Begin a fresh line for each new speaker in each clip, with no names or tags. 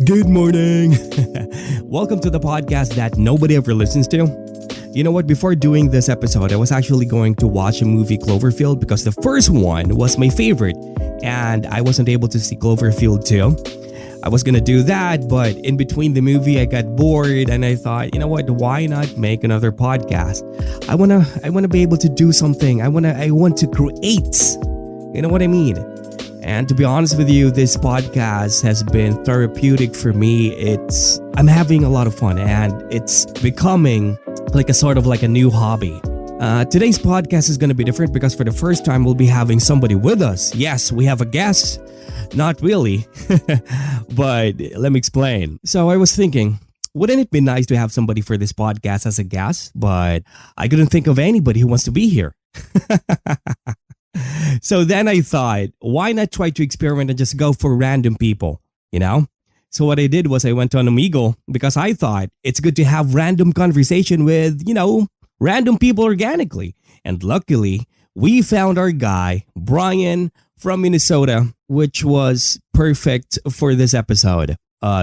Good morning. Welcome to the podcast that nobody ever listens to. You know what? Before doing this episode, I was actually going to watch a movie Cloverfield because the first one was my favorite and I wasn't able to see Cloverfield 2. I was gonna do that, but in between the movie, I got bored and I thought, you know what? Why not make another podcast? I wanna be able to do something. I want to create. You know what I mean? And to be honest with you, this podcast has been therapeutic for me. I'm having a lot of fun and it's becoming like a new hobby. Today's podcast is going to be different because for the first time we'll be having somebody with us. Yes, we have a guest. Not really, but let me explain. So I was thinking, wouldn't it be nice to have somebody for this podcast as a guest? But I couldn't think of anybody who wants to be here. So then I thought, why not try to experiment and just go for random people, you know? So what I did was I went on Omegle because I thought it's good to have random conversation with, random people organically. And luckily, we found our guy, Brian from Minnesota, which was perfect for this episode.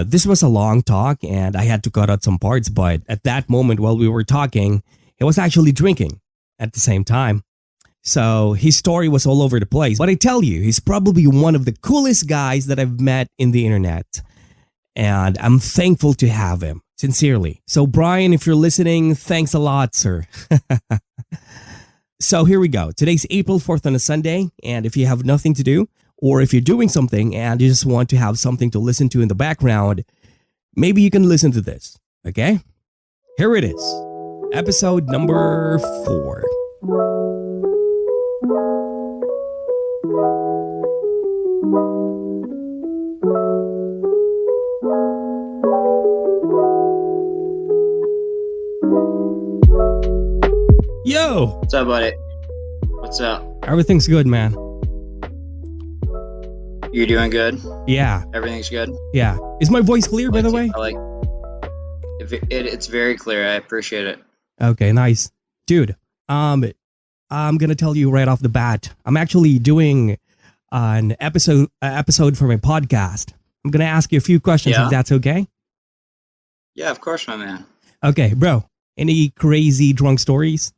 This was a long talk and I had to cut out some parts, but at that moment while we were talking, he was actually drinking at the same time. So his story was all over the place. But I tell you, he's probably one of the coolest guys that I've met in the internet. And I'm thankful to have him, sincerely. So Brian, if you're listening, thanks a lot, sir. So here we go. Today's April 4th on a Sunday. And if you have nothing to do, or if you're doing something and you just want to have something to listen to in the background, maybe you can listen to this, okay? Here it is. Episode number 4. Yo!
What's up, buddy? What's up?
Everything's good, man.
You're doing good?
Yeah.
Everything's good?
Yeah. Is my voice clear, by the way?
It's very clear. I appreciate it.
Okay, nice. Dude, I'm gonna tell you right off the bat. I'm actually doing an episode for my podcast. I'm gonna ask you a few questions if that's okay.
Yeah, of course, my man.
Okay, bro. Any crazy drunk stories?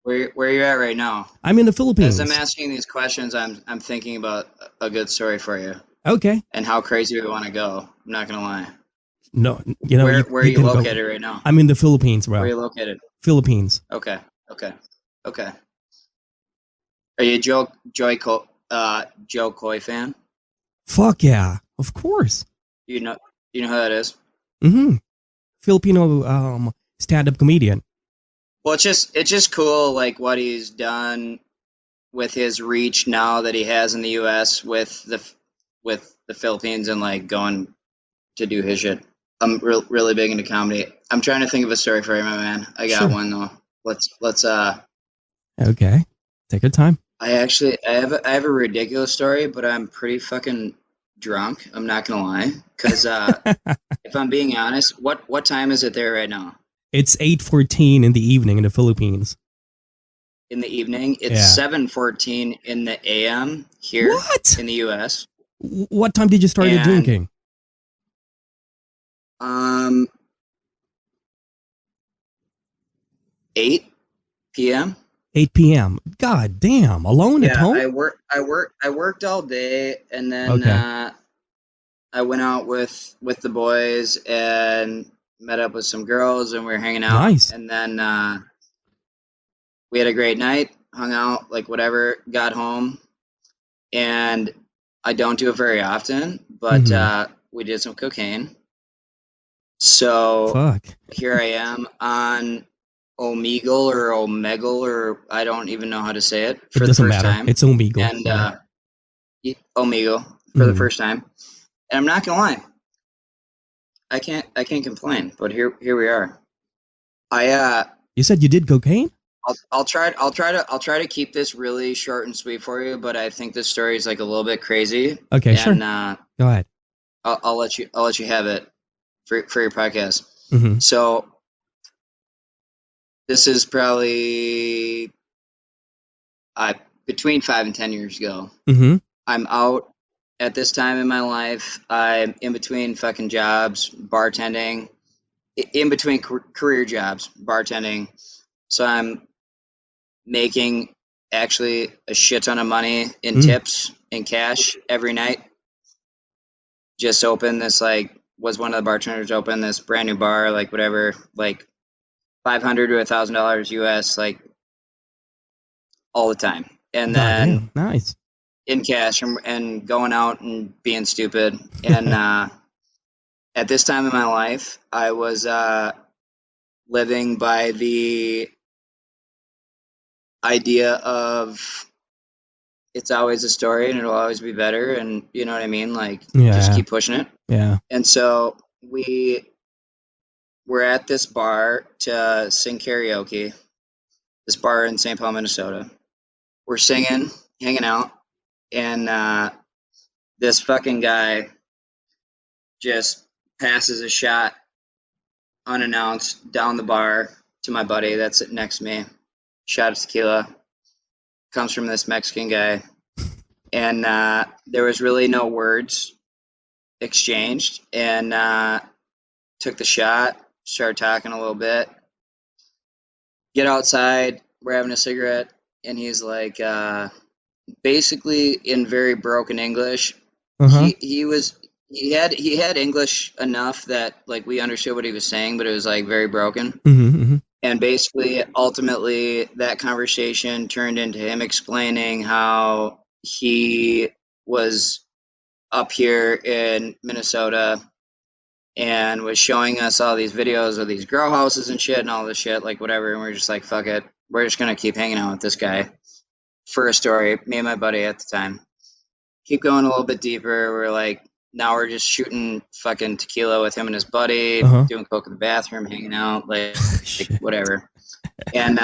Where are you at right now?
I'm in the Philippines.
As I'm asking these questions, I'm thinking about a good story for you.
Okay.
And how crazy we want to go. I'm not gonna lie.
No,
where are you located right now?
I'm in the Philippines, bro.
Where are you located?
Philippines.
Okay. Are you a Joe Coy fan?
Fuck yeah, of course.
You know who that is?
Mm-hmm. Filipino stand-up comedian.
Well, it's just cool, like what he's done with his reach now that he has in the U.S. with the Philippines and like going to do his shit. I'm really big into comedy. I'm trying to think of a story for you, my man. I got one though. Let's
Okay, take your time.
I have a ridiculous story, but I'm pretty fucking drunk. I'm not gonna lie, because if I'm being honest, what time is it there right now?
It's 8:14 in the evening in the Philippines.
In the evening, it's 7:14 in the AM here in the U.S.
What time did you start drinking?
8 p.m.
8 p.m. God damn! Alone at home?
I worked all day, and then I went out with the boys and met up with some girls, and we were hanging out.
Nice.
And then we had a great night, hung out, like whatever. Got home, and I don't do it very often, but we did some cocaine. So here I am on Omegle or Omegle, or I don't even know how to say it for the first time.
It's Omegle.
And Omegle for the first time. And I'm not gonna lie, I can't complain. But here we are.
You said you did cocaine?
I'll try to keep this really short and sweet for you. But I think this story is like a little bit crazy.
Okay, sure. Go ahead.
I'll let you have it for your podcast.
Mm-hmm.
So this is probably between 5 and 10 years ago.
Mm-hmm.
I'm out at this time in my life, I'm in between fucking jobs, bartending, in between career jobs, bartending. So I'm making actually a shit ton of money in tips and cash every night. Just opened this, like, was one of the bartenders open this brand new bar, like whatever, like $500 to $1,000 US, like all the time. And then
nice
in cash and going out and being stupid. And at this time in my life, I was living by the idea of it's always a story and it'll always be better, and you know what I mean, like just keep pushing it. And so we were at this bar to sing karaoke, this bar in St. Paul, Minnesota. We're singing, hanging out, and this fucking guy just passes a shot unannounced down the bar to my buddy that's sitting next to me. Shot of tequila comes from this Mexican guy, and there was really no words exchanged, and took the shot, started talking a little bit, get outside, we're having a cigarette, and he's like, basically in very broken English, he had English enough that like we understood what he was saying, but it was like very broken. And basically, ultimately, that conversation turned into him explaining how he was up here in Minnesota and was showing us all these videos of these grow houses and shit and all this shit, like whatever. And we're just like, fuck it. We're just going to keep hanging out with this guy for a story. Me and my buddy at the time. Keep going a little bit deeper. We're like, now we're just shooting fucking tequila with him and his buddy, doing coke in the bathroom, hanging out, like whatever. And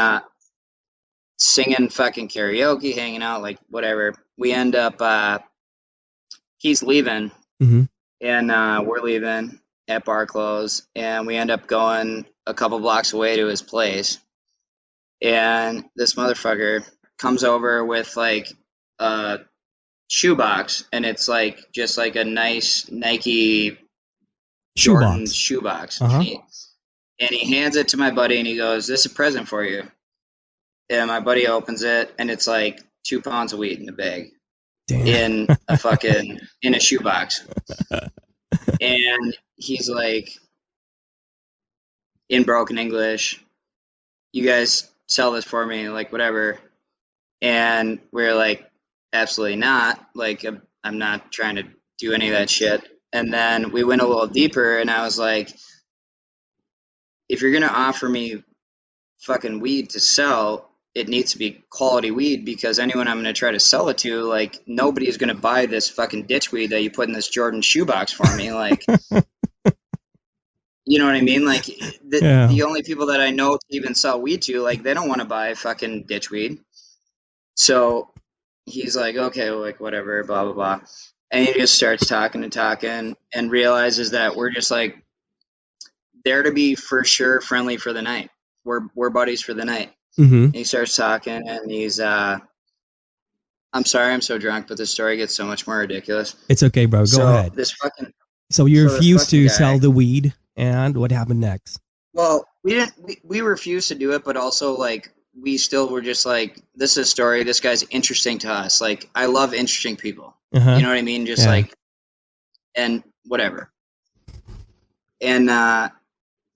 singing fucking karaoke, hanging out, like whatever. We end up, he's leaving, and we're leaving at bar close, and we end up going a couple blocks away to his place. And this motherfucker comes over with like a shoebox, and it's like just like a nice Nike Jordan shoebox. And he hands it to my buddy, and he goes, "This is a present for you." And my buddy opens it, and it's like 2 pounds of weed in a bag. In a fucking in a shoebox. And he's like, in broken English, "You guys sell this for me, like whatever." And we're like, absolutely not. Like, I'm not trying to do any of that shit. And then we went a little deeper, and I was like, if you're gonna offer me fucking weed to sell, it needs to be quality weed, because anyone I'm going to try to sell it to, like, nobody's going to buy this fucking ditch weed that you put in this Jordan shoebox for me. Like, you know what I mean? Like, the only people that I know to even sell weed to, like, they don't want to buy fucking ditch weed. So he's like, okay, like, whatever, blah, blah, blah. And he just starts talking and realizes that we're just, like, there to be for sure friendly for the night. We're buddies for the night. And he starts talking, and he's I'm sorry I'm so drunk, but the story gets so much more ridiculous.
It's okay, bro. Go ahead. So you refused to sell the weed, and what happened next?
Well, we refused to do it, but also like we still were just like, this is a story, this guy's interesting to us. Like, I love interesting people. You know what I mean? Just like, and whatever. And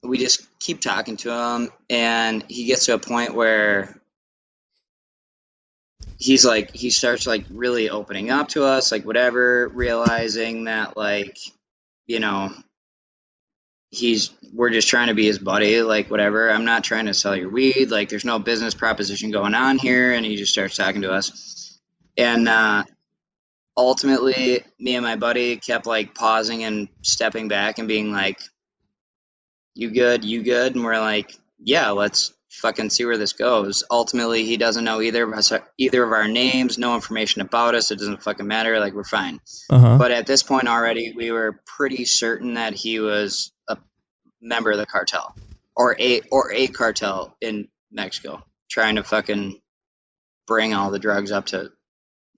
we just keep talking to him, and he gets to a point where he's like, he starts like really opening up to us, like whatever, realizing that, like, you know, we're just trying to be his buddy, like whatever. I'm not trying to sell your weed. Like, there's no business proposition going on here. And he just starts talking to us. And ultimately, me and my buddy kept like pausing and stepping back and being like, you good? And we're like, yeah, let's fucking see where this goes. Ultimately, he doesn't know either of our names, no information about us. It doesn't fucking matter. Like, we're fine. But at this point already, we were pretty certain that he was a member of the cartel, or a cartel in Mexico, trying to fucking bring all the drugs up to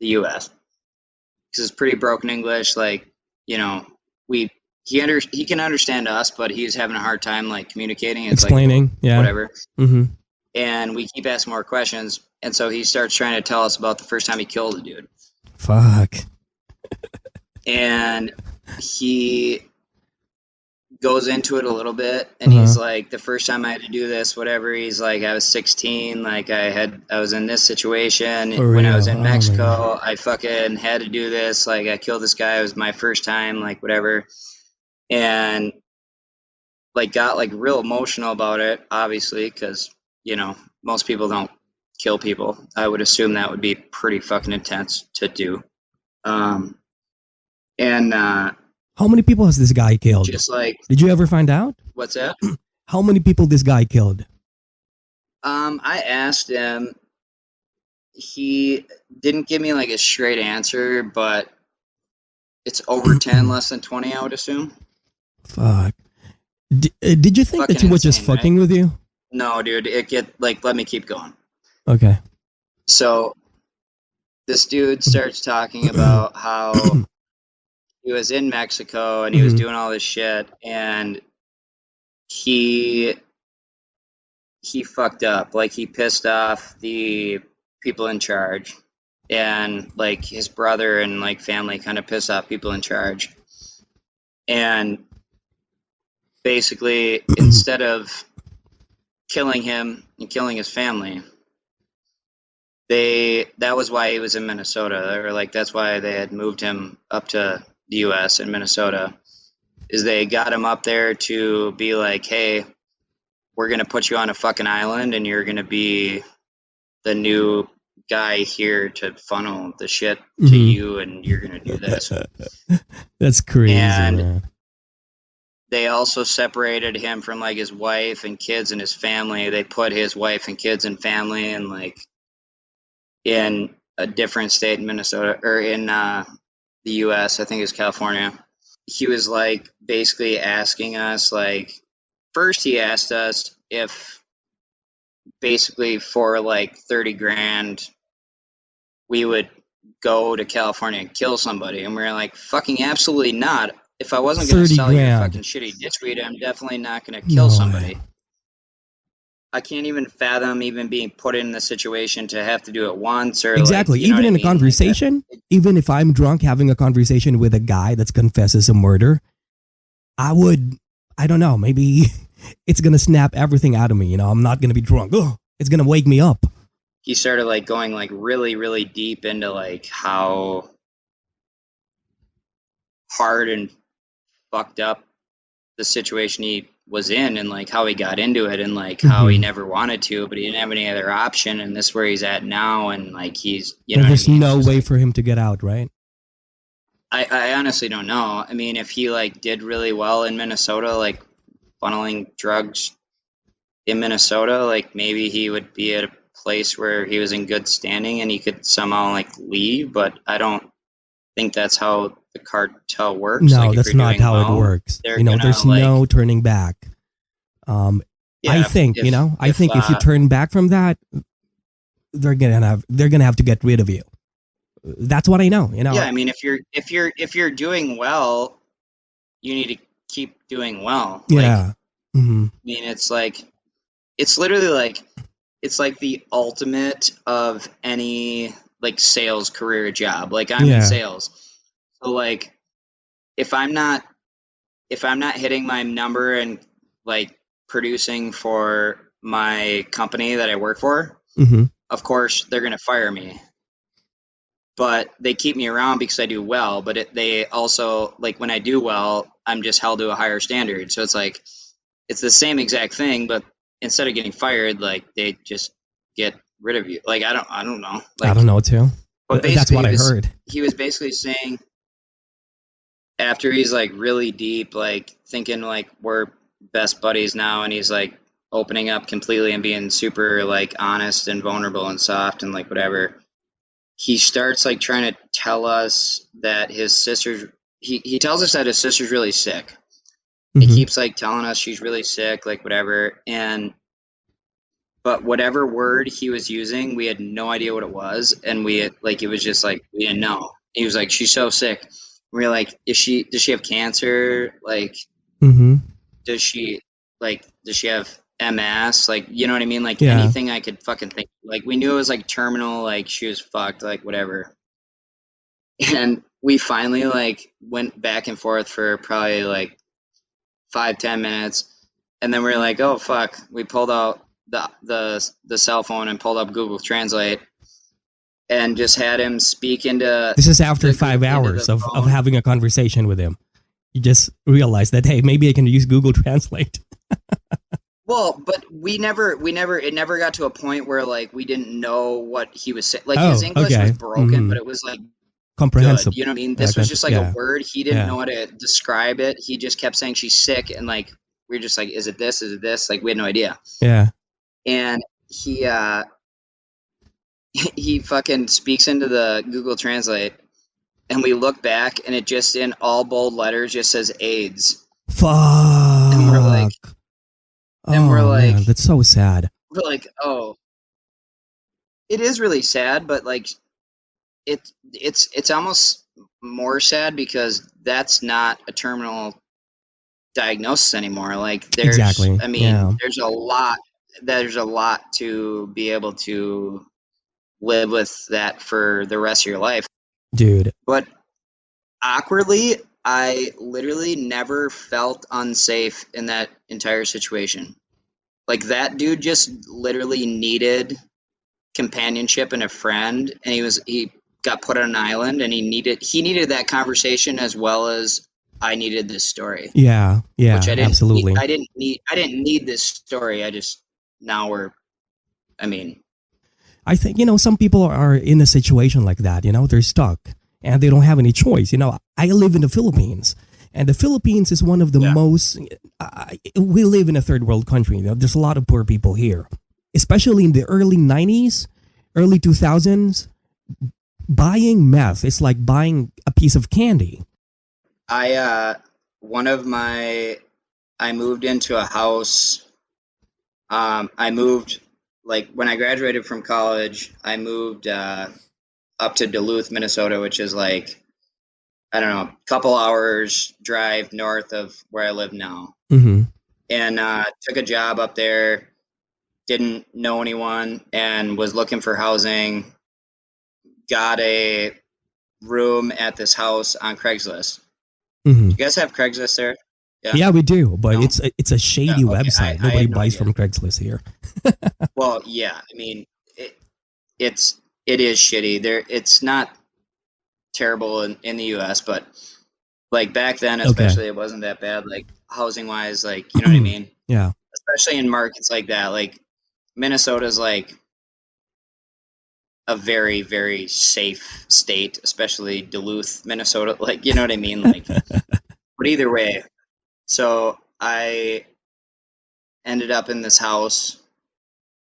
the U.S. because it's pretty broken English. Like, you know, he can understand us, but he's having a hard time like communicating. It's
Explaining,
like,
yeah.
whatever.
Mm-hmm.
And we keep asking more questions, and so he starts trying to tell us about the first time he killed a dude.
Fuck.
And he goes into it a little bit, and he's like, the first time I had to do this, whatever, he's like, I was 16, like I was in this situation when I was in Mexico, I fucking had to do this, like I killed this guy, it was my first time, like whatever. And like got like real emotional about it, obviously, because, you know, most people don't kill people. I would assume that would be pretty fucking intense to do.
How many people has this guy killed?
Just like,
did you ever find out?
What's that?
How many people this guy killed?
I asked him. He didn't give me like a straight answer, but it's over 10, less than 20, I would assume.
Fuck. Did you think that he was just fucking with you?
No, dude. Let me keep going.
Okay.
So this dude starts talking about how he was in Mexico and he was doing all this shit, and he fucked up. Like, he pissed off the people in charge, and like his brother and like family kind of pissed off people in charge. And basically, instead of killing him and killing his family, that was why he was in Minnesota. Or like, that's why they had moved him up to the US in Minnesota, is they got him up there to be like, hey, we're going to put you on a fucking island and you're going to be the new guy here to funnel the shit to you, and you're going to do this.
That's crazy,
and
man.
They also separated him from like his wife and kids and his family. They put his wife and kids and family in like in a different state in Minnesota, or in the US, I think it's California. He was like basically asking us, like, first he asked us if basically for like 30 grand we would go to California and kill somebody, and we were like, fucking absolutely not. If I wasn't going to sell your fucking shitty ditchweed, I'm definitely not going to kill somebody. I can't even fathom even being put in the situation to have to do it once, or
exactly.
Like,
even in a conversation, like even if I'm drunk having a conversation with a guy that confesses a murder, I don't know, maybe it's going to snap everything out of me. You know, I'm not going to be drunk. Ugh, it's going to wake me up.
He started like going like really, really deep into like how hard and fucked up the situation he was in, and like how he got into it, and like how he never wanted to, but he didn't have any other option, and this is where he's at now, and like he's, you know,
there's no way for him to get out, right?
I honestly don't know. I mean, if he like did really well in Minnesota, like funneling drugs in Minnesota, like maybe he would be at a place where he was in good standing and he could somehow like leave, but I don't think that's how the cartel works.
No,
like,
that's not how it works. You know, there's no turning back. I think, you know, I think if you turn back from that, they're gonna have to get rid of you. That's what I know. You know.
Yeah, I mean, if you're doing well, you need to keep doing well. Like,
yeah.
I mean, it's literally like, it's like the ultimate of any like sales career job. Like, I'm in sales. So like, if I'm not hitting my number and like producing for my company that I work for, of course they're going to fire me. But they keep me around because I do well. But they also, like, when I do well, I'm just held to a higher standard. So it's like, it's the same exact thing, but instead of getting fired, like, they just get rid of you. Like, I don't know. Like,
I don't know too.
But
that's what I heard.
He was basically saying, after he's like really deep, like thinking like we're best buddies now, and he's like opening up completely and being super like honest and vulnerable and soft and like whatever, he starts like trying to tell us that his sister's, he tells us that his sister's really sick. He keeps like telling us she's really sick, like whatever. But whatever word he was using, we had no idea what it was. And it was just like, we didn't know. He was like, she's so sick. We were like, does she have cancer? Like,
Mm-hmm.
does she have MS? Like, you know what I mean? Like
Yeah.
anything I could fucking think. Like we knew it was like terminal, like she was fucked, like whatever. And we finally like went back and forth for probably like 5-10 minutes, and then we were like, oh fuck. We pulled out the cell phone and pulled up Google Translate and just had him speak into
This is after
the
5
into the
hours of
phone.
having a conversation with him. You just realized that, hey, maybe I can use Google Translate.
Well, but it never got to a point where like we didn't know what he was saying. Like his English was broken, but it was like
Comprehensive.
good. You know what I mean? This was just like a word. He didn't
Yeah.
know how to describe it. He just kept saying she's sick, and like we were just like, is it this? Is it this? Like we had no idea.
Yeah.
And he he fucking speaks into the Google Translate, and we look back, and it just in all bold letters just says AIDS.
Fuck.
And we're like,
man, that's so sad.
We're like, oh, it is really sad, but like, it's almost more sad because that's not a terminal diagnosis anymore. Like, there's,
Exactly.
I mean, there's a lot to be able to live with that for the rest of your life,
dude.
But awkwardly, I literally never felt unsafe in that entire situation. Like that dude just literally needed companionship and a friend, and he got put on an island, and he needed that conversation as well as I needed this story.
Yeah,
which I didn't
absolutely.
I didn't need this story.
I think, some people are in a situation like that, they're stuck and they don't have any choice. I live in the Philippines, and the Philippines is one of the most, we live in a third world country. There's a lot of poor people here, especially in the early 90s, early 2000s. Buying meth is like buying a piece of candy.
I moved into a house. I moved, like, when I graduated from college, I moved up to Duluth, Minnesota, which is like, I don't know, a couple hours drive north of where I live now.
Mm-hmm.
And took a job up there, didn't know anyone, and was looking for housing. Got a room at this house on Craigslist.
Mm-hmm.
You guys have Craigslist there?
Yeah, we do, but no? it's a shady website. Nobody buys from Craigslist here.
Well, yeah, I mean, it is shitty. It's not terrible in the U.S., but like back then, especially, it wasn't that bad. Like housing wise, like, you know what I mean?
Yeah.
Especially in markets like that, like Minnesota's like a very, very safe state, especially Duluth, Minnesota. Like, you know what I mean? Like, but either way, so I ended up in this house,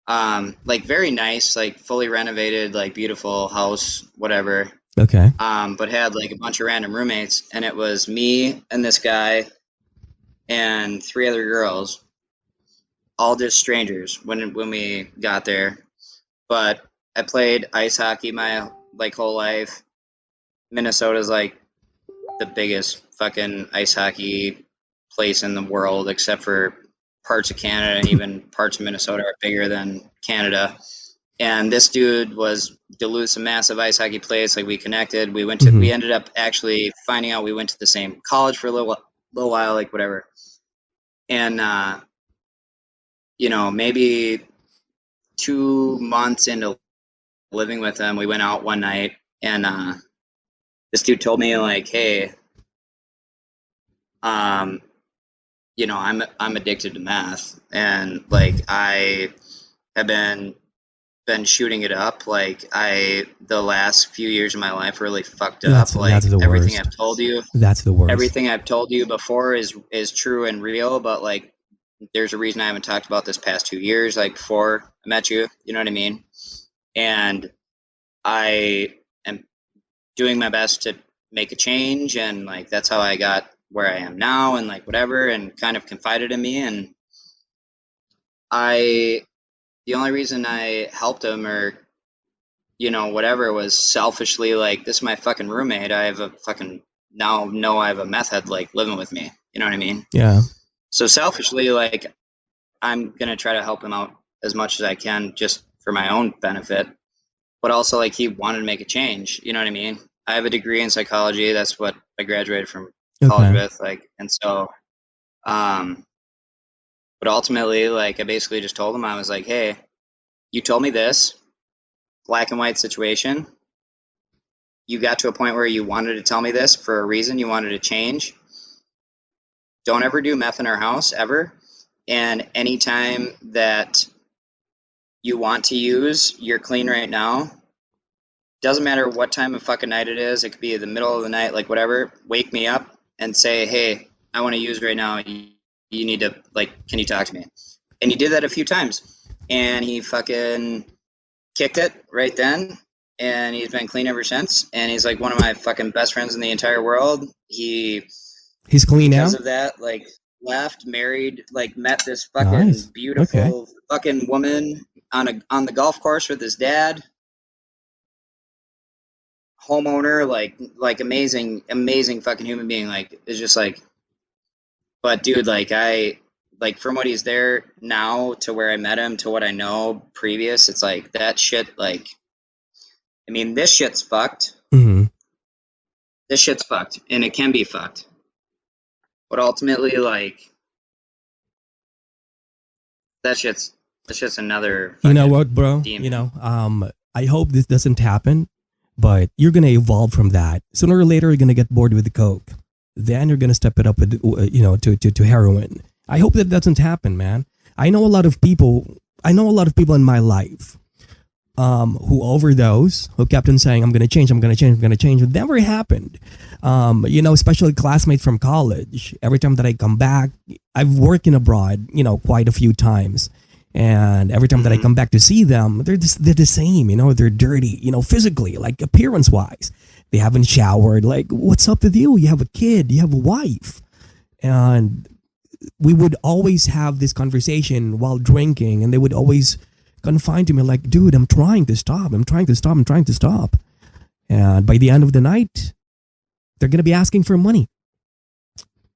like very nice, like fully renovated, like beautiful house, whatever.
Okay.
But had like a bunch of random roommates, and it was me and this guy and 3 other girls, all just strangers when we got there. But I played ice hockey my whole life. Minnesota's like the biggest fucking ice hockey place in the world, except for parts of Canada, and even parts of Minnesota are bigger than Canada. And this dude was Duluth's a massive ice hockey place. Like, we connected. We went to. We ended up actually finding out we went to the same college for a little while, like whatever. And maybe 2 months into living with him, we went out one night, and this dude told me, like, hey, I'm addicted to meth, and like I have been shooting it up. Like, the last few years of my life really fucked up. Like,
that's the
everything
worst.
I've told you.
That's the worst.
Everything I've told you before is true and real, but like there's a reason I haven't talked about this past 2 years, like before I met you. You know what I mean? And I am doing my best to make a change, and like that's how I got where I am now, and like whatever, and kind of confided in me. And the only reason I helped him or whatever, was selfishly like, this is my fucking roommate. I have a fucking, now know I have a meth head, like, living with me. You know what I mean?
Yeah.
So selfishly, like, I'm going to try to help him out as much as I can just for my own benefit. But also, like, he wanted to make a change. You know what I mean? I have a degree in psychology. That's what I graduated from college
Okay.
with. Like, and so, but ultimately, like, I basically just told him, I was like, hey, you told me this black and white situation. You got to a point where you wanted to tell me this for a reason. You wanted to change. Don't ever do meth in our house ever. And anytime that you want to use, you're clean right now. Doesn't matter what time of fucking night it is. It could be the middle of the night, like whatever. Wake me up and say, hey, I want to use right now. You need to, like, can you talk to me? And he did that a few times. And he fucking kicked it right then. And he's been clean ever since. And he's like one of my fucking best friends in the entire world.
He's clean now?
Because of that, like, left, married, like, met this fucking
Nice.
beautiful
Okay.
fucking woman on the golf course with his dad. Homeowner, like amazing fucking human being. Like, it's just like, but dude, like, from what he's there now to where I met him to what I know previous, it's like that shit. Like, I mean, this shit's fucked.
Mm-hmm.
This shit's fucked, and it can be fucked. But ultimately, like, that shit's another.
You know what, bro?
Demon.
I hope this doesn't happen, but you're gonna evolve from that. Sooner or later, you're gonna get bored with the coke. Then you're gonna step it up with, to heroin. I hope that doesn't happen, man. I know a lot of people. In my life, who overdose, who kept on saying, "I'm gonna change, I'm gonna change, I'm gonna change." It never happened. Especially classmates from college. Every time that I come back, I've worked in abroad, quite a few times. And every time that I come back to see them, they're the same, they're dirty, physically, like appearance wise. They haven't showered. Like, what's up with you? You have a kid, you have a wife. And we would always have this conversation while drinking, and they would always confine to me like, dude, I'm trying to stop. I'm trying to stop. And by the end of the night, they're going to be asking for money.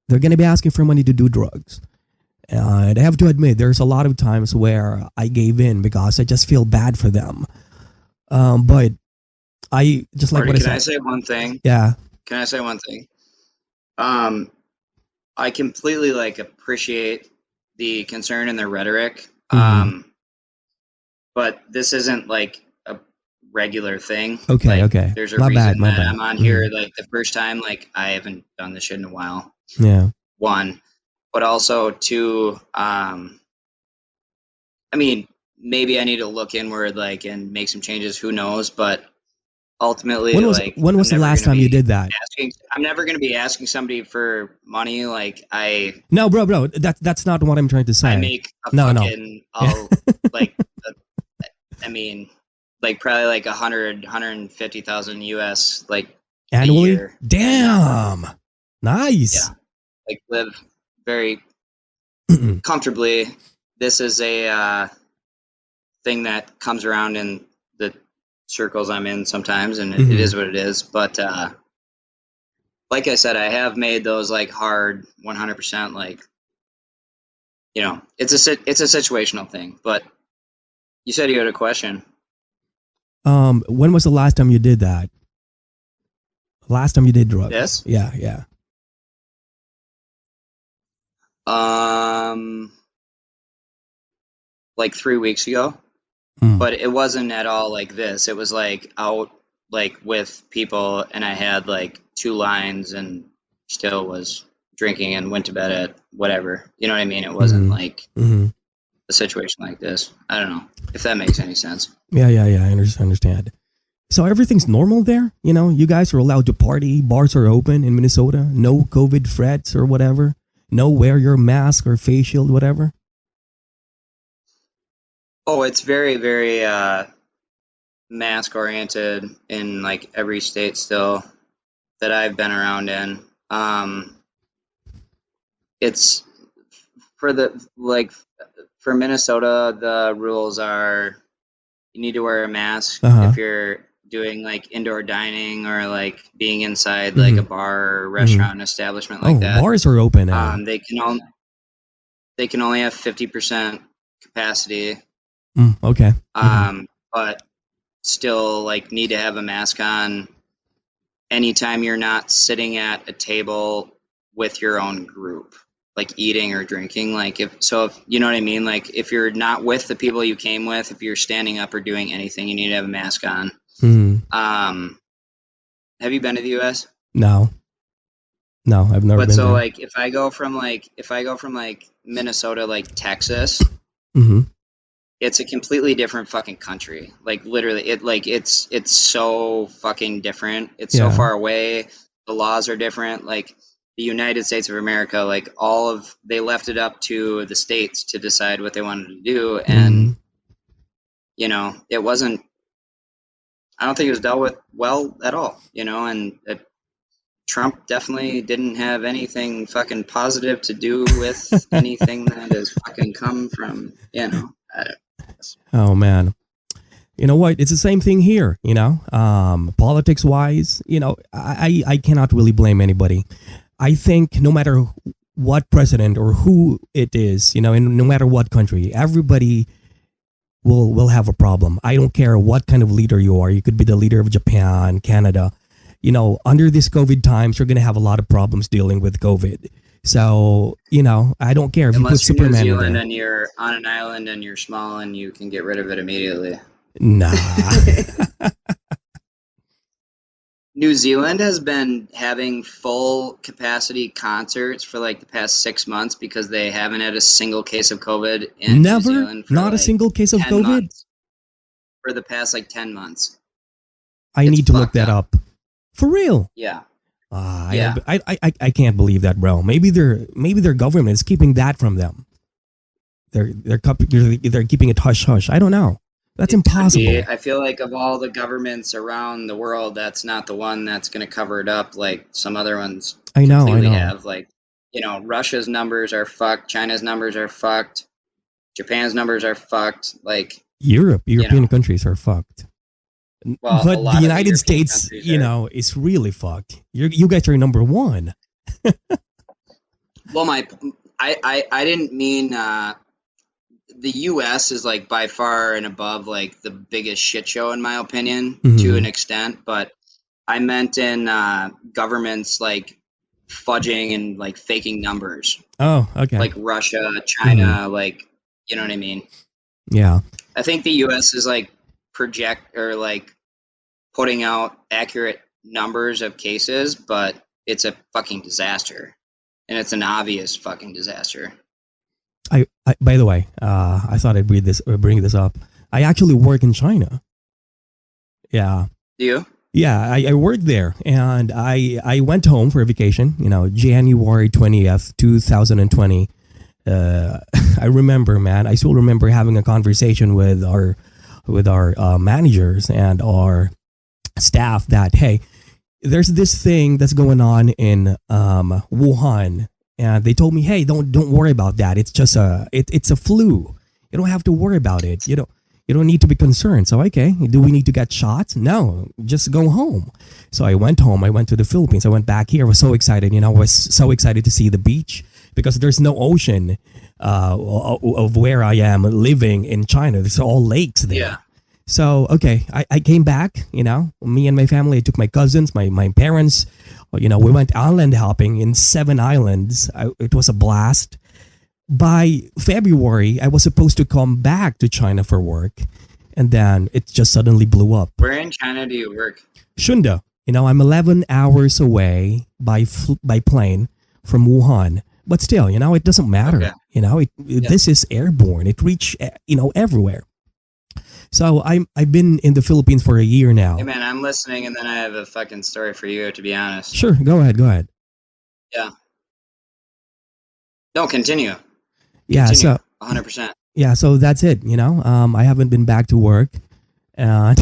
They're going to be asking for money to do drugs. And I have to admit, there's a lot of times where I gave in because I just feel bad for them. But I just like
Marty,
what I said.
Can I say one thing?
Yeah.
Can I say one thing? I completely appreciate the concern and the rhetoric.
Mm-hmm.
But this isn't like a regular thing.
Okay,
Like,
okay.
there's a
My
reason
bad.
that I'm on here. Like, the first time, like, I haven't done this shit in a while.
Yeah.
One, but also two. I mean, maybe I need to look inward, like, and make some changes. Who knows? But ultimately,
When was the last time you did that?
I'm never going to be asking somebody for money. Like,
No, bro. That's not what I'm trying to say.
I make a fucking, like, I mean, like, probably like 150,000 US, like,
annually.
a year.
Damn. Nice.
Yeah. Like, live very comfortably. This is a thing that comes around in the circles I'm in sometimes, and it is what it is. But like I said, I have made those like hard 100%. Like, it's a situational thing. But you said you had a question.
When was the last time you did that? Last time you did drugs?
Yes.
Yeah.
Like 3 weeks ago. But it wasn't at all like this. It was like out, like, with people, and I had like 2 lines and still was drinking and went to bed at whatever. You know what I mean? It wasn't like a situation like this. I don't know if that makes any sense.
Yeah. I understand. So everything's normal there? You guys are allowed to party. Bars are open in Minnesota. No COVID threats or whatever. No wear your mask or face shield, whatever.
Oh, it's very, very mask oriented in like every state still that I've been around in. It's for Minnesota, the rules are you need to wear a mask
Uh-huh.
if you're doing like indoor dining or like being inside like a bar or restaurant establishment like
Oh,
that.
bars are open now.
They can only have 50% capacity,
Okay.
but still like need to have a mask on anytime you're not sitting at a table with your own group, like eating or drinking. Like if you know what I mean, like if you're not with the people you came with, if you're standing up or doing anything, you need to have a mask on. Have you been to the US?
No. No, I've never
But
been
so
there.
like if I go from like Minnesota, like Texas,
Mm-hmm.
it's a completely different fucking country. Like literally, it's so fucking different. It's so
Yeah.
far away. The laws are different. Like the United States of America, like they left it up to the states to decide what they wanted to do, and it wasn't. I don't think it was dealt with well at all. And Trump definitely didn't have anything fucking positive to do with anything that has fucking come from.
Oh man. You know what? It's the same thing here, politics wise, I cannot really blame anybody. I think no matter what president or who it is, in no matter what country, everybody will have a problem. I don't care what kind of leader you are. You could be the leader of Japan, Canada. Under this COVID times, you're going to have a lot of problems dealing with COVID. So, I don't care if you put
Unless you're New
Superman in
Zealand
there.
and you're on an island and you're small and you can get rid of it immediately.
Nah.
New Zealand has been having full capacity concerts for like the past 6 months because they haven't had a single case of COVID in New
Never?
Zealand for
Not a
like
single case of
10
COVID?
months. For the past like 10 months.
I
It's
need to look
fucked
that up. For real?
Yeah.
Yeah. I can't believe that, bro. Maybe their government is keeping that from them. They're keeping it hush hush. I don't know. That's impossible.
I feel like of all the governments around the world, that's not the one that's going to cover it up like some other ones
I know.
completely have. Like, Russia's numbers are fucked. China's numbers are fucked. Japan's numbers are fucked. Like
European countries are fucked.
Well,
but the United States, is really fucked. You guys are number one.
Well, I didn't mean the U.S. is like by far and above like the biggest shit show in my opinion to an extent, but I meant in governments like fudging and like faking numbers.
Oh, okay.
Like Russia, China, like you know what I mean?
Yeah.
I think the U.S. is like putting out accurate numbers of cases, but it's a fucking disaster, and it's an obvious fucking disaster.
I by the way, I thought I'd bring this up. I actually work in China. Yeah.
Do you?
Yeah, I worked there, and I went home for a vacation. January 20th, 2020. I remember, man. I still remember having a conversation with our managers and our staff that hey, there's this thing that's going on in Wuhan. And they told me, hey, don't worry about that. It's just it's a flu. You don't have to worry about it. You don't need to be concerned. So okay, do we need to get shots? No, just go home. So I went home. I went to the Philippines. I went back here. I was so excited. I was so excited to see the beach because there's no ocean of where I am living in China. There's all lakes there.
Yeah.
So okay, I came back. Me and my family. I took my cousins, my parents. We went island hopping in 7 islands. It was a blast. By February, I was supposed to come back to China for work. And then it just suddenly blew up.
Where in China do you work?
Shunda. I'm 11 hours away by plane from Wuhan. But still, it doesn't matter. Okay. This is airborne. It reached, everywhere. So I've been in the Philippines for a year now.
Hey man, I'm listening, and then I have a fucking story for you. To be honest.
Sure, go ahead.
Yeah. No, continue.
Yeah, so
100%.
Yeah, so that's it. I haven't been back to work, and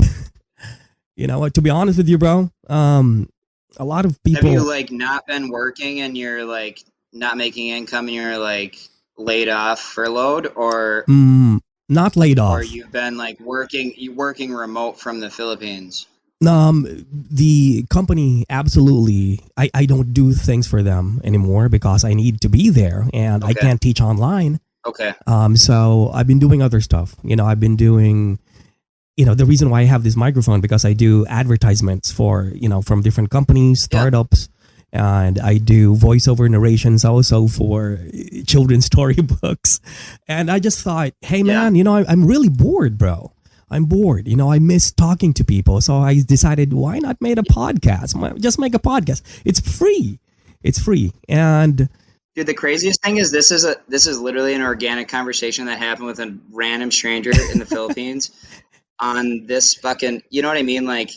to be honest with you, bro, a lot of people.
Have you like not been working, and you're like not making income, and you're like laid off, furloughed, or?
Not laid off.
Or you've been like working remote from the Philippines?
The company, absolutely. I don't do things for them anymore because I need to be there and I
Okay.
can't teach online.
Okay.
So I've been doing other stuff. I've been doing, the reason why I have this microphone because I do advertisements for, from different companies, startups, and I do voiceover narrations also for children's storybooks. And I just thought, hey man, I'm really bored, bro. I'm bored. I miss talking to people. So I decided, why not make a podcast? Just make a podcast. It's free. It's free. And
Dude, the craziest thing is this is literally an organic conversation that happened with a random stranger in the Philippines on this fucking, you know what I mean? Like,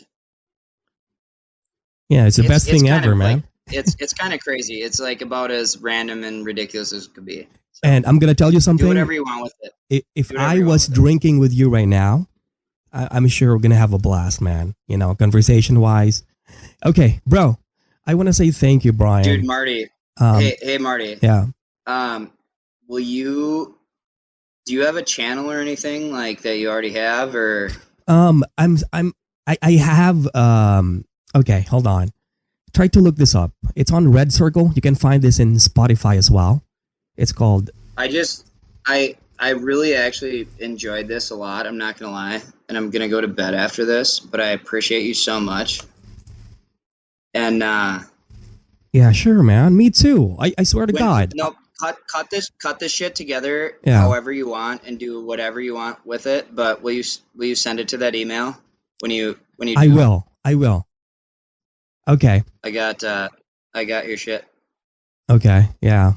yeah, it's the best thing
kind
ever,
of
man.
Like, it's kind of crazy. It's like about as random and ridiculous as it could be. So,
And I'm gonna tell you something.
do whatever you want with it.
If
Do whatever
I
you want
was
with it.
drinking with you right now, I'm sure we're gonna have a blast, man. Conversation wise. Okay, bro. I want to say thank you, Brian.
Dude, Marty. Hey, Marty.
Yeah.
Do you have a channel or anything like that you already have, or?
I have okay, hold on. Try to look this up. It's on Red Circle. You can find this in Spotify as well. It's called
I really actually enjoyed this a lot. I'm not gonna lie, and I'm gonna go to bed after this. But I appreciate you so much. And
yeah, sure, man. Me too. I swear to God.
No, cut this shit together
Yeah.
however you want and do whatever you want with it. But will you send it to that email when you do
I
it?
will. Okay.
I got your shit.
Okay. Yeah.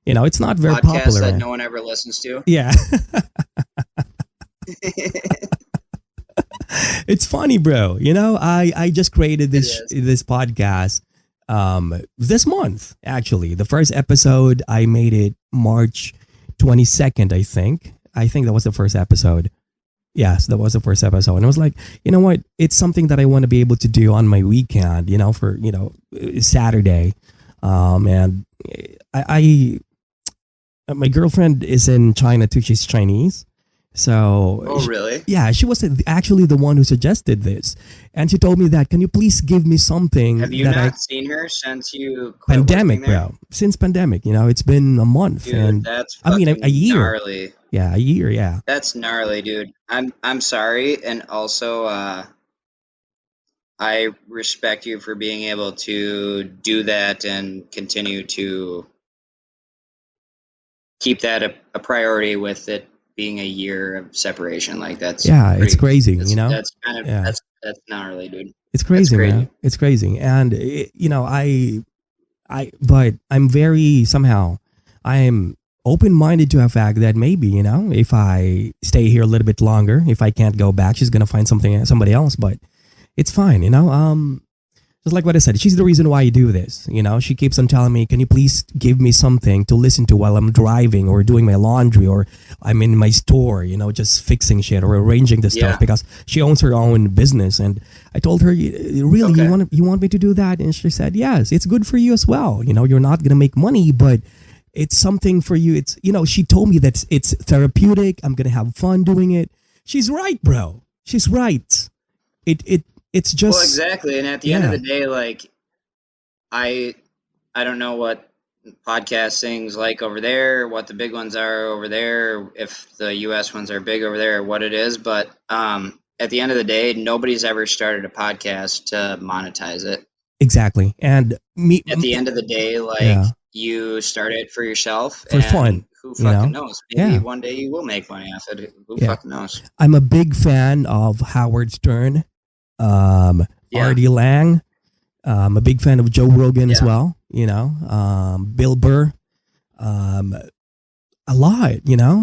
It's not very
Podcast
popular.
that
Man.
no one ever listens to.
Yeah. It's funny, bro. I just created this podcast this month, actually. The first episode, I made it March 22nd, I think. I think that was the first episode. Yes, that was the first episode. And I was like, you know what? It's something that I want to be able to do on my weekend, for, Saturday. And my girlfriend is in China too. She's Chinese. So,
Oh, really?
yeah, she was actually the one who suggested this. And she told me that, can you please give me something
Have you
that
not seen her since you quit
pandemic,
working there?
bro. Since pandemic, it's been a month.
Dude,
and
that's
I mean, a
fucking
year.
gnarly.
Yeah, a year, yeah.
That's gnarly, dude. I'm sorry, and also I respect you for being able to do that and continue to keep that a priority with it being a year of separation. Like that's
It's crazy,
That's kind of
Yeah.
that's gnarly, dude.
It's crazy,
crazy.
man. It's crazy. And, but I'm very, somehow, I am open-minded to a fact that maybe, if I stay here a little bit longer, if I can't go back, she's going to find somebody else, but it's fine, just like what I said, she's the reason why I do this. She keeps on telling me, can you please give me something to listen to while I'm driving or doing my laundry or I'm in my store, just fixing shit or arranging the stuff
Yeah.
because she owns her own business. And I told her, really,
Okay.
you want me to do that? And she said, yes, it's good for you as well. You're not going to make money, but it's something for you. It's, she told me that it's therapeutic. I'm going to have fun doing it. She's right, bro. She's right. It's just,
Well, exactly. And at the end of the day, like I don't know what podcasting's like over there, what the big ones are over there, if the US ones are big over there or what it is, but at the end of the day, nobody's ever started a podcast to monetize it.
exactly. And me
At the end of the day, like
Yeah.
you start it for yourself
For
and
fun,
who fucking
know?
knows? Maybe
Yeah.
one day you will make money off it. Who
Yeah.
fucking knows?
I'm a big fan of Howard Stern,
Yeah.
Artie Lang. I'm a big fan of Joe Rogan as
Yeah.
well. Bill Burr. A lot.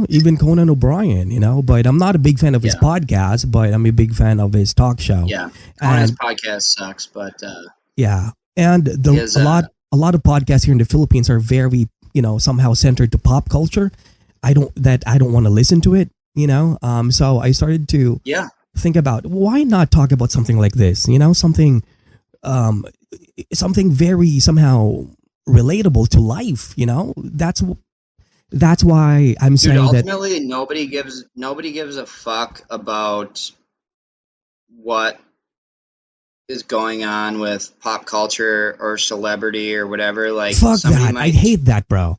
Even Conan O'Brien. But I'm not a big fan of his
Yeah.
podcast. But I'm a big fan of his talk show.
Yeah. Conan's
And
podcast sucks, but
yeah, and
His,
a lot of podcasts here in the Philippines are very somehow centered to pop culture. I don't want to listen to it. So I started to
yeah.
think about why not talk about something like this, something something very somehow relatable to life, that's That's why I'm
Dude,
saying that.
ultimately nobody gives a fuck about what is going on with pop culture or celebrity or whatever. Like
Fuck that. I hate that, bro.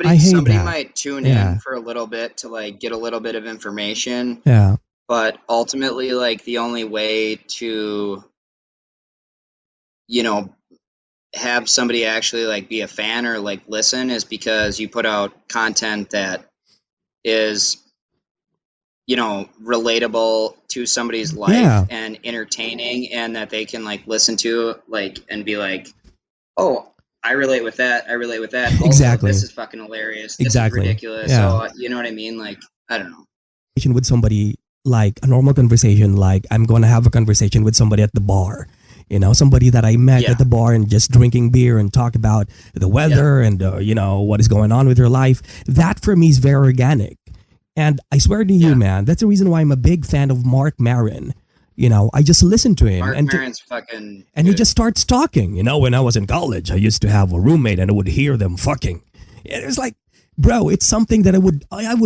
I hate
somebody
that.
might tune in
Yeah.
for a little bit to like get a little bit of information,
Yeah.
but ultimately like the only way to, you know, have somebody actually like be a fan or like listen is because you put out content that is, you know, relatable to somebody's life
Yeah.
and entertaining, and that they can like listen to like and be like, oh, I relate with that, I relate with that, also this
Exactly.
is fucking hilarious, this is
Exactly.
ridiculous.
Yeah.
So you know what I mean, like, I don't know.
With somebody, like a normal conversation, like I'm going to have a conversation with somebody at the bar, somebody that I met
Yeah,
at the bar and just drinking beer and talk about the
yeah,
weather and what is going on with your life. That for me is very organic. And I swear to you,
yeah.
man, that's the reason why I'm a big fan of Mark Maron. I just listen to him,
Mark Maron's fucking
and he
good.
just starts talking. When I was in college, I used to have a roommate and I would hear them fucking. It was like, bro, it's something that I would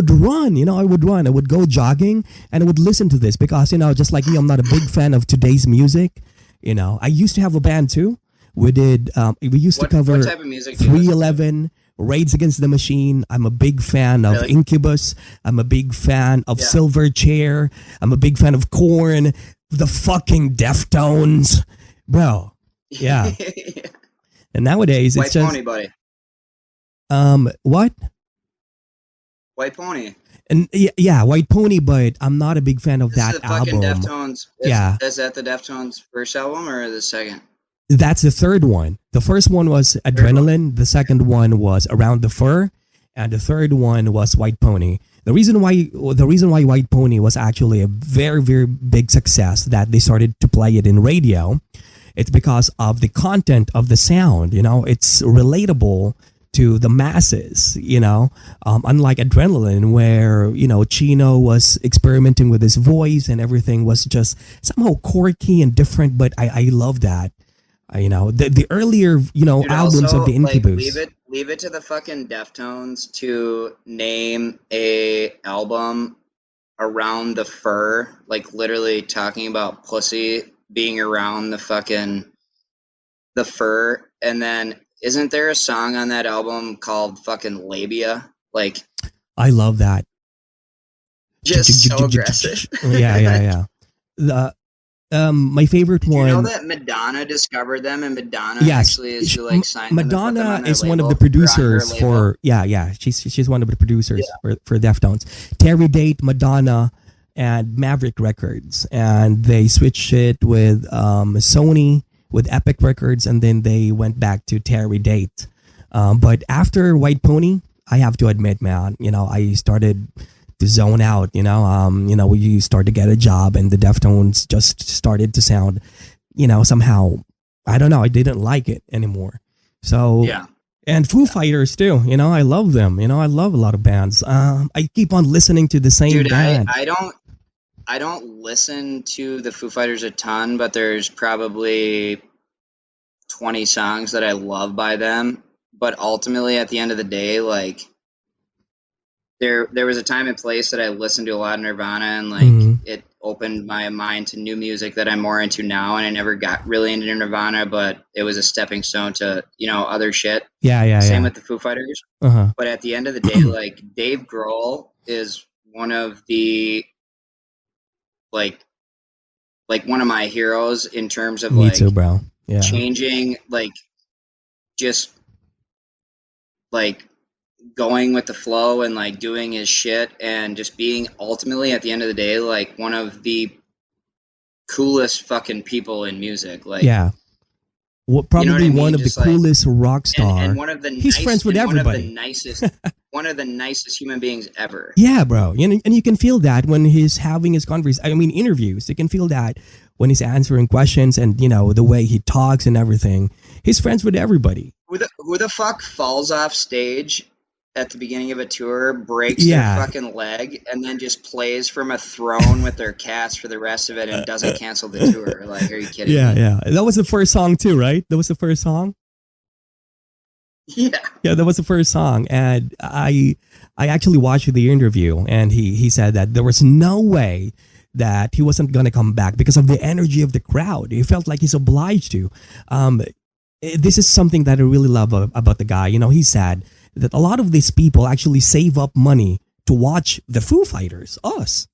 run. I would go jogging and I would listen to this because just like you, I'm not a big fan of today's music. I used to have a band too. We used to
What
cover
type of music do you listen to?
311, Raids Against the Machine. I'm a big fan of
Really?
Incubus. I'm a big fan of
Yeah.
Silverchair. I'm a big fan of Korn, the fucking Deftones, bro. Yeah. And nowadays it's
White
just
Pony, buddy.
what?
White Pony.
And yeah, White Pony, but I'm not a big fan of
This is
that
the fucking
album.
Deftones.
Yeah,
Is that the Deftones first album or the second?
that's the third one. The first one was
Third one.
Adrenaline. The second one was Around the Fur, and the third one was White Pony. The reason why White Pony was actually a very very big success, that they started to play it in radio, it's because of the content of the sound. It's relatable to the masses. Unlike Adrenaline, where Chino was experimenting with his voice and everything was just somehow quirky and different. But I love that. The earlier
Dude,
albums
also
of the
like
Incubus.
leave it to the fucking Deftones to name a album Around the Fur, like literally talking about pussy being around the fur, and then isn't there a song on that album called fucking Labia? Like,
I love that.
just so aggressive.
Yeah. The my favorite
Did you know
one.
that Madonna discovered them, and Madonna
Yes,
actually is who like signed them and put them
Madonna
on their
is one
label,
of the
or on her
producers
label?
for yeah. She's one of the producers for Deftones. Terry Date, Madonna, and Maverick Records, and they switched it with Sony with Epic Records, and then they went back to Terry Date. But after White Pony, I have to admit, man, I started to zone out. We start to get a job, and the Deftones just started to sound, somehow, I don't know, I didn't like it anymore. So
Yeah.
and Foo Fighters too. I love them. I love a lot of bands. I keep on listening to the same
Dude,
band.
I don't listen to the Foo Fighters a ton, but there's probably 20 songs that I love by them. But ultimately, at the end of the day, like there was a time and place that I listened to a lot of Nirvana, and like
Mhm.
it opened my mind to new music that I'm more into now. And I never got really into Nirvana, but it was a stepping stone to other shit.
Yeah.
Same with the Foo Fighters.
Uh-huh.
But at the end of the day, like Dave Grohl is one of the like one of my heroes in terms of
Me
like
too, bro. Yeah.
changing, like just like going with the flow and like doing his shit, and just being ultimately at the end of the day like one of the coolest fucking people in music. Like,
Yeah. What
you know what
probably
I
one
mean?
of the
Just like
coolest rock star.
and one of the
He's friends with everybody.
one of the nicest human beings ever.
Yeah, bro. And you can feel that when he's having his interviews. You can feel that when he's answering questions, and the way he talks and everything. He's friends with everybody.
Who the fuck falls off stage at the beginning of a tour, breaks
Yeah.
their fucking leg, and then just plays from a throne with their cats for the rest of it and doesn't cancel the tour? Like, are you kidding me?
Yeah. That was the first song too, right? That was the first song.
Yeah.
Yeah, that was the first song, and I actually watched the interview, and he said that there was no way that he wasn't gonna come back because of the energy of the crowd. He felt like he's obliged to. Um, this is something that I really love about the guy. You know, he said that a lot of these people actually save up money to watch the Foo Fighters, us.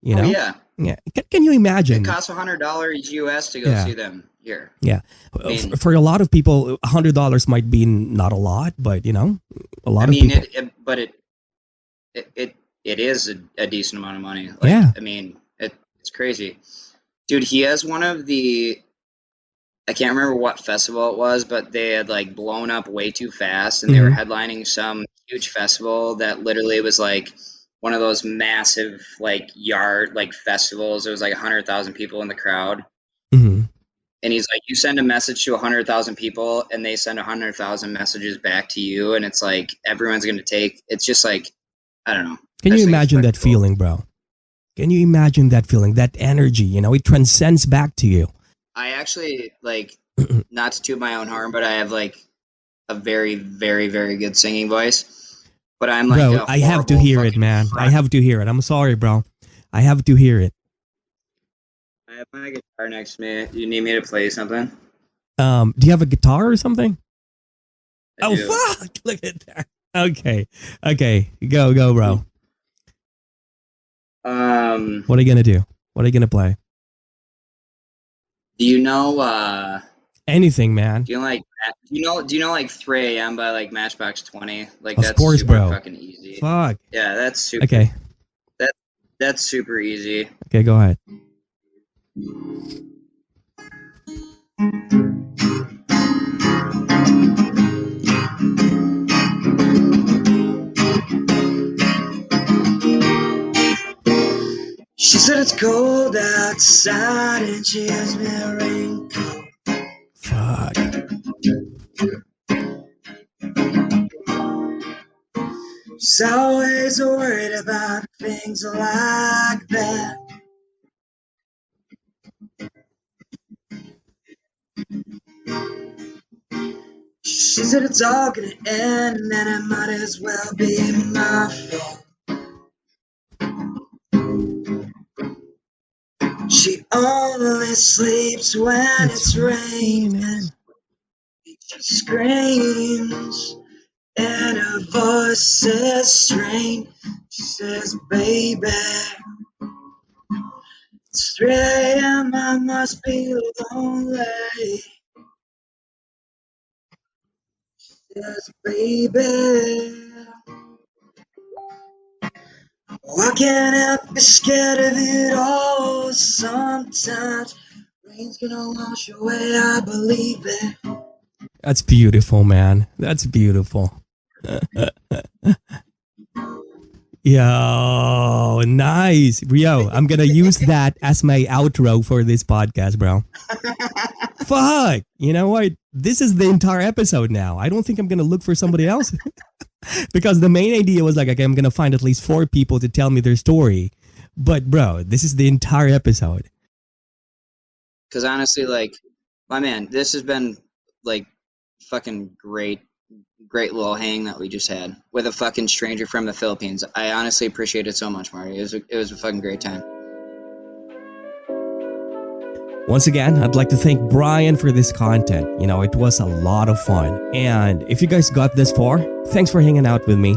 You
Oh
know,
yeah.
yeah. Can you
It
imagine?
costs $100 US to go
Yeah.
see them here.
Yeah,
I mean,
for a lot of people, $100 might be not a lot, but you know, a
I
lot of
mean
people.
but it is a decent amount of money. Like,
Yeah.
I mean, it's crazy. Dude, he has one of the I can't remember what festival it was, but they had like blown up way too fast, and they were
Hmm.
headlining some huge festival that literally was like one of those massive like yard like festivals. There was like 100,000 people in the crowd,
Hmm.
and he's like, you send a message to 100,000 people, and they send 100,000 messages back to you, and it's like everyone's gonna take. It's just like I don't know.
Can
I
you
just think it's
imagine
fucking
that
cool.
feeling, bro? Can you imagine that feeling, that energy? You know, it transcends back to you.
I actually like not to toot my own horn, but I have like a very, very, very good singing voice. But I'm like
Bro,
a
I have to
horrible
hear it,
fucking
man. I
front.
have to hear it. I'm sorry, bro. I have to hear it.
I have my guitar next to me. You need me to play something?
Do you have a guitar or something?
I
Oh
do.
fuck! Look at that. Okay, okay, go, bro.
Um,
What are you gonna do? What are you gonna play?
do you know?
Anything, man.
Do you know like 3 a.m. by like Matchbox 20? Like
Of
that's
course,
super
bro.
fucking easy.
Fuck.
Yeah, that's super.
Okay,
That that's super easy.
okay, go ahead.
She said it's cold outside and she has me a ring.
Fuck.
She's always worried about things like that. She said it's all gonna end and then it might as well be my fault. She only sleeps when
It's
it's raining.
raining.
She screams and her voice is strained. She says, baby, it's 3 a.m. I must be lonely. Yes, baby. Oh, I can't help but scared of it all. Sometimes rain's gonna wash away, I believe it.
That's beautiful, man. That's beautiful. Yo, nice. Yo, I'm gonna use that as my outro for this podcast, bro. Fuck. You know what? This is the entire episode now. I don't think I'm gonna look for somebody else. Because the main idea was like, okay, I'm gonna find at least 4 people to tell me their story. But bro, this is the entire episode.
Because honestly, like, my man, this has been like fucking great little hang that we just had with a fucking stranger from the Philippines. I honestly appreciate it so much, Marty. It was a fucking great time.
Once again, I'd like to thank Brian for this content. You know, it was a lot of fun. And if you guys got this far, thanks for hanging out with me.